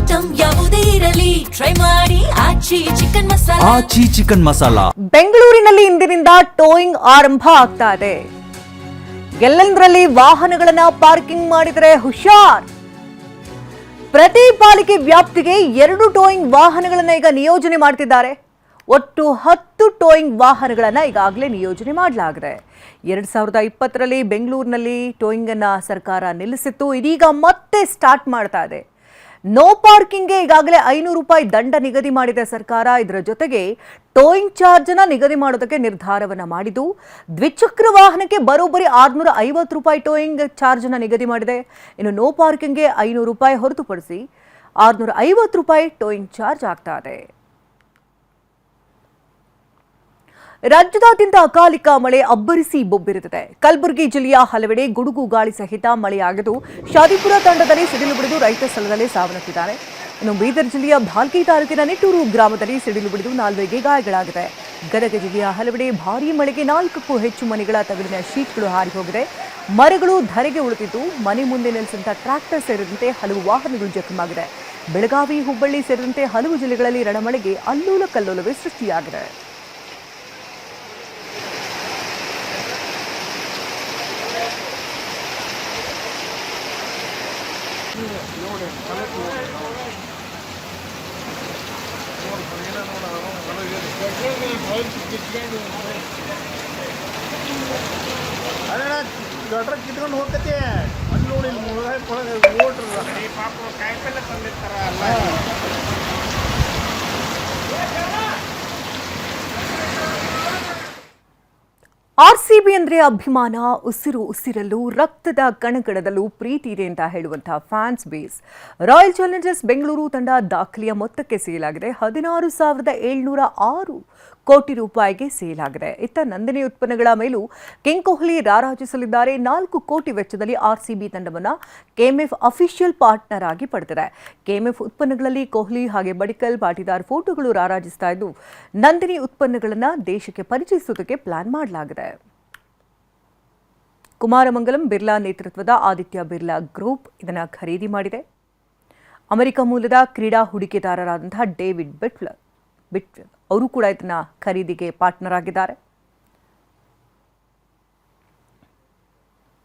Item ಯಾವುದೇ ಇರಲಿ try ಮಾಡಿ ಆಚಿ ಚಿಕನ್ ಮಸಾಲಾ. ಆಚಿ ಚಿಕನ್ ಮಸಾಲಾ. ಬೆಂಗಳೂರಿನಲ್ಲಿ ಇಂದಿನಿಂದ ಟೋಯಿಂಗ್ ಆರಂಭ ಆಗ್ತಾ ಇದೆ. ಎಲ್ಲೆಂದರಲ್ಲಿ ವಾಹನಗಳನ್ನ ಪಾರ್ಕಿಂಗ್ ಮಾಡಿದರೆ ಹುಷಾರ್. ಪ್ರತಿ ಪಾಲಿಕೆ ವ್ಯಾಪ್ತಿಗೆ 2 ಟೋಯಿಂಗ್ ವಾಹನಗಳನ್ನ ಈಗ ನಿಯೋಜನೆ ಮಾಡ್ತಿದ್ದಾರೆ. ಒಟ್ಟು 10 ಟೋಯಿಂಗ್ ವಾಹನಗಳನ್ನ ಈಗಾಗಲೇ ನಿಯೋಜನೆ ಮಾಡಲಾಗಿದೆ. 2020ರಲ್ಲಿ ಬೆಂಗಳೂರಿನಲ್ಲಿ ಟೋಯಿಂಗ್ ಅನ್ನ ಸರ್ಕಾರ ನಿಲ್ಲಿಸಿತ್ತು. ಇದೀಗ ಮತ್ತೆ ಸ್ಟಾರ್ಟ್ ಮಾಡ್ತಾ ಇದೆ. ನೋ ಪಾರ್ಕಿಂಗ್ಗೆ ಈಗಾಗಲೇ 500 ರೂಪಾಯಿ ದಂಡ ನಿಗದಿ ಮಾಡಿದೆ ಸರ್ಕಾರ. ಇದರ ಜೊತೆಗೆ ಟೋಯಿಂಗ್ ಚಾರ್ಜ್ ಅನ್ನ ನಿಗದಿ ಮಾಡೋದಕ್ಕೆ ನಿರ್ಧಾರವನ್ನ ಮಾಡಿದ್ದು. ದ್ವಿಚಕ್ರ ವಾಹನಕ್ಕೆ ಬರೋಬ್ಬರಿ 650 ರೂಪಾಯಿ ಟೋಯಿಂಗ್ ಚಾರ್ಜ್ ಅನ್ನ ನಿಗದಿ ಮಾಡಿದೆ. ಇನ್ನು ನೋ ಪಾರ್ಕಿಂಗ್ಗೆ 500 ರೂಪಾಯಿ ಹೊರತುಪಡಿಸಿ 650 ರೂಪಾಯಿ ಟೋಯಿಂಗ್ ಚಾರ್ಜ್ ಆಗ್ತಾ ಇದೆ. ರಾಜ್ಯದಾದ್ಯಂತ ಅಕಾಲಿಕ ಮಳೆ ಅಬ್ಬರಿಸಿ ಬೊಬ್ಬಿರುತ್ತದೆ. ಕಲಬುರಗಿ ಜಿಲ್ಲೆಯ ಹಲವೆಡೆ ಗುಡುಗು ಗಾಳಿ ಸಹಿತ ಮಳೆಯಾಗಿದ್ದು, ಶಾದಿಪುರ ತಂಡದಲ್ಲಿ ಸಿಡಿಲು ಬಡಿದು ರೈತ ಸ್ಥಳದಲ್ಲೇ ಸಾವನ್ನಪ್ಪಿದ್ದಾರೆ. ಇನ್ನು ಬೀದರ್ ಜಿಲ್ಲೆಯ ಭಾಲ್ಕಿ ತಾಲೂಕಿನ ನಿಟ್ಟೂರು ಗ್ರಾಮದಲ್ಲಿ ಸಿಡಿಲು ಬಡಿದು 4 ಗಾಯಗಳಾಗಿದೆ. ಗದಗ ಜಿಲ್ಲೆಯ ಹಲವೆಡೆ ಭಾರೀ ಮಳೆಗೆ 4ಕ್ಕೂ ಹೆಚ್ಚು ಮನೆಗಳ ತಗಡಿನ ಶೀಟ್ಗಳು ಹಾರಿ ಹೋಗಿದೆ. ಮರಗಳು ಧರೆಗೆ ಉಳಿದಿದ್ದು, ಮನೆ ಮುಂದೆ ನಿಲ್ಲಿಸಿದಂಥ ಟ್ರ್ಯಾಕ್ಟರ್ ಸೇರಿದಂತೆ ಹಲವು ವಾಹನಗಳು ಜಖಮಾಗಿದೆ. ಬೆಳಗಾವಿ, ಹುಬ್ಬಳ್ಳಿ ಸೇರಿದಂತೆ ಹಲವು ಜಿಲ್ಲೆಗಳಲ್ಲಿ ರಣಮಳೆಗೆ ಅಲ್ಲೋಲ ಕಲ್ಲೋಲವೇ ಸೃಷ್ಟಿಯಾಗಿದೆ. ಗಟ್ರ ಕಿತ್ಕೊಂಡು ಹೋಗ್ತೈತಿ ಅಲ್ಲಿ ನೋಡಿ ಪಾಪ ಕಾಯಿಪಲ್ಲೆ ತಂದಿರ್ತಾರ. ಆರ್ಸಿಬಿ ಅಂದ್ರೆ ಅಭಿಮಾನ, ಉಸಿರು ಉಸಿರಲ್ಲೂ ರಕ್ತದ ಕಣಕಣದಲ್ಲೂ ಪ್ರೀತಿ ಇದೆ ಅಂತ ಹೇಳುವಂತಹ fans base. Royal Challengers Bengaluru ತಂಡ ದಾಖಲೆಯ ಮೊತ್ತಕ್ಕೆ ಸೇಲಾಗಿದೆ. 16,706 ಕೋಟಿ ರೂಪಾಯಿಗೆ ಸೇಲಾಗಿದೆ. ಇತ್ತ ನಂದಿನಿ ಉತ್ಪನ್ನಗಳ ಮೇಲೂ ಕಿಂಗ್ ಕೊಹ್ಲಿ ರಾರಾಜಿಸಲಿದ್ದಾರೆ. 4 ಕೋಟಿ ವೆಚ್ಚದಲ್ಲಿ ಆರ್ಸಿಬಿ ತಂಡವನ್ನು ಕೆಎಂಎಫ್ ಅಫಿಷಿಯಲ್ ಪಾರ್ಟ್ನರ್ ಆಗಿ ಪಡೆದಿದೆ. ಕೆಎಂಎಫ್ ಉತ್ಪನ್ನಗಳಲ್ಲಿ ಕೊಹ್ಲಿ ಹಾಗೆ ಬಡಿಕಲ್, ಪಾಟಿದಾರ್ ಫೋಟೋಗಳು ರಾರಾಜಿಸ್ತಾ ಇದ್ದು, ನಂದಿನಿ ಉತ್ಪನ್ನಗಳನ್ನು ದೇಶಕ್ಕೆ ಪರಿಚಯಿಸುವುದಕ್ಕೆ ಪ್ಲಾನ್ ಮಾಡಲಾಗಿದೆ. ಕುಮಾರಮಂಗಲಂ ಬಿರ್ಲಾ ನೇತೃತ್ವದ ಆದಿತ್ಯ ಬಿರ್ಲಾ ಗ್ರೂಪ್ ಇದನ್ನು ಖರೀದಿ ಮಾಡಿದೆ. ಅಮೆರಿಕ ಮೂಲದ ಕ್ರೀಡಾ ಹೂಡಿಕೆದಾರರಾದಂತಹ ಡೇವಿಡ್ ಬಿಟ್ಲ್ ಅವರು ಕೂಡ ಇದನ್ನ ಖರೀದಿಗೆ ಪಾರ್ಟ್ನರ್ ಆಗಿದ್ದಾರೆ.